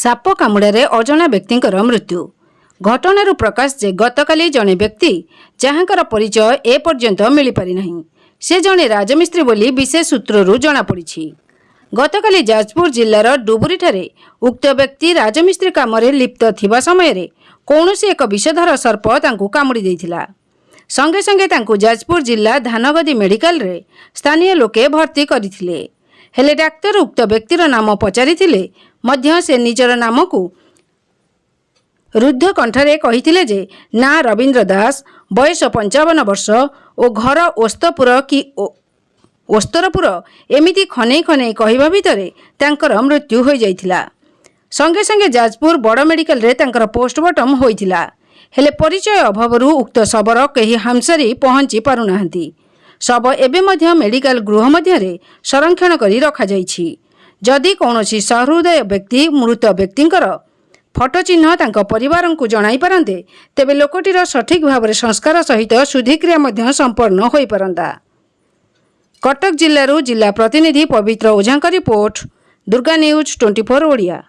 Shop कामुड़े अजणा व्यक्ति मृत्यु घटनार प्रकाश जे गतकाली जड़े व्यक्ति जहाँकर परिचय एपर्यंत मिल पारि नहीं से जड़े राजमिस्त्री बोली विशेष सूत्रु जमापड़ी। गतकाली जाजपुर जिलार डुबुरी ठारे उक्त व्यक्ति राजमिस्त्री काम लिप्त थिबा समय कौनसी एक विषधर सर्प तांकू कामुड़ी देइथिला। संगे संगे तांकू जाजपुर जिला धानगदी मेडिकल रे स्थानीय लोके भर्ती करथिले। हेले डाक्तर उक्त व्यक्तिर नाम पचारिथिले मध्य से निजर नाम को रुद्ध कंठरे कहिथिले जे ना रवींद्र दास, बयस 55 वर्ष और घर ओस्तपुर कि ओस्तरपुर एमिति खने खने कहवा भितरे तांकर मृत्यु हो जाइथिला। संगे संगे जाजपुर बड़ मेडिकल रे तांकर पोस्टमार्टम होइथिला। हेले परिचय अभावरू उक्त शबर कहीं हामसरी पहुंची पारुनाहांती। शब एबे मध्य मेडिकल गृह मध्य संरक्षण करी रखा जाइछि। जदि कौनसी सहृदय व्यक्ति मृत व्यक्तिंकर फोटो चिन्ह तांको परिवार को जणाई पारंते तेबे लोकटीर सठिक भाव संस्कार सहित शुद्धिक्रिया मध्य संपन्न होई पारंता। कटक जिल्लारू जिला प्रतिनिधि पवित्र ओझांक रिपोर्ट, दुर्गा न्यूज 24 ओडिया।